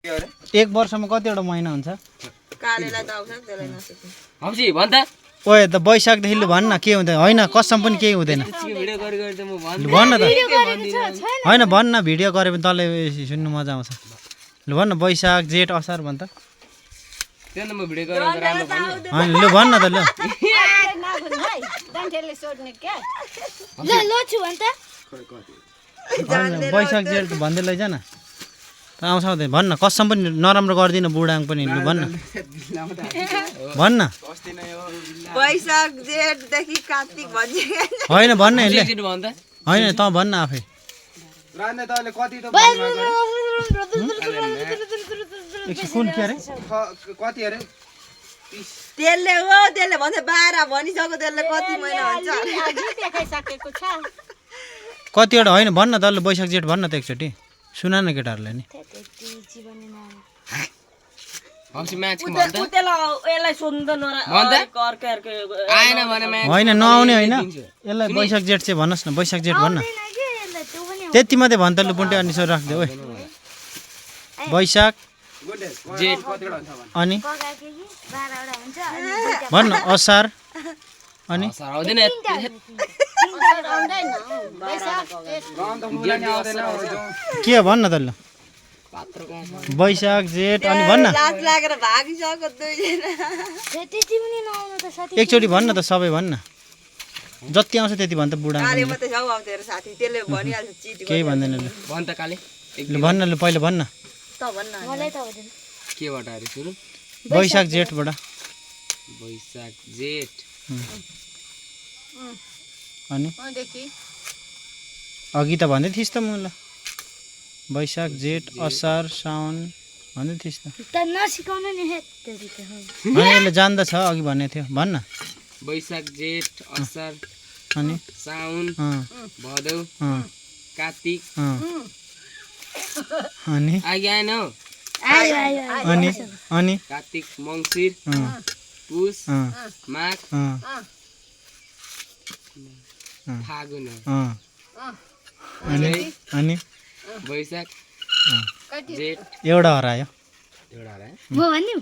एक वर्षमा कतिवटा महिना हुन्छ कालेलाई त आउँछ त्यसलाई नसक्नु हम्सी भन् त ओए त वैशाखदेखि लु भन्न के हुँदैन होइन कसम पनि केही हुँदैन भिडियो गरी गरी त म लु भन्न त होइन भन्न भिडियो गरे भने तँलाई सुन्नु मजा आउँछ लु भन्न वैशाख जेठ असार भन् त त्यो म भिडियो गरेर राम्रो भन्नु होइन लु भन्न त लु वैशाख जेठ भन्दै लैजा न आउँछ आउँदैन भन्न कसम पनि नराम्रो गर्दिनँ बुढाङ पनि लु भन्न भन्न वैशाख जेठदेखि कार्तिक भन्छ होइन भन्न यसले भन् त होइन तँ भन्न आफै कुन के अरे त्यसले भन्छ 12 भनिसक्यो त्यसले कति महिना भन्छ कतिवटा होइन भन्न त ल वैशाख जेठ भन्न त एकचोटि सुना न केटाहरूलाई नि हम्सी म्याच भन् त यसलाई सोध्नु भन् त आएन भने म्याच होइन नआउने होइन यसलाई वैशाख जेठ चाहिँ भन्नुहोस् न वैशाख जेठ भन्न त्यति मात्रै भन् त लु पुन्टे अनि सो राखिदियो ओइ वैशाख जेठ अनि भन्न असार अनि आउँदैन के भन्न त ल वैशाख जेठ अनि भन्न लाज लागेर भागिसक्यो दुईजना एकचोटि भन्न त सबै भन्न जति आउँछ त्यति भन् त बुढा काले मात्रै जाऊ आउँछ हेर साथी त्यसले भनिहाल्छ चिट केही भन्दैन ल भन् त काले लु भन्न लु पहिला भन्न त भन्न मलाई त हुँदैन केबाट अरे सुरु वैशाख जेठबाट वैशाख जेठ अनि अघि त भन्दै थिइस् त मलाई वैशाख जेठ असार साउन भन्दै थिइस् त नसिकाउनु नि अनि यसले जान्दछ अघि भन्ने थियो भन्न वैशाख जेठ असार अनि साउन भदौ कार्तिक अनि आगे आएन हौ अनि अनि कार्तिक मङ्सिर पुस माघ फागुन अनि अनि वैशाख जेठ एउटा हरायो एउटा म भन्नु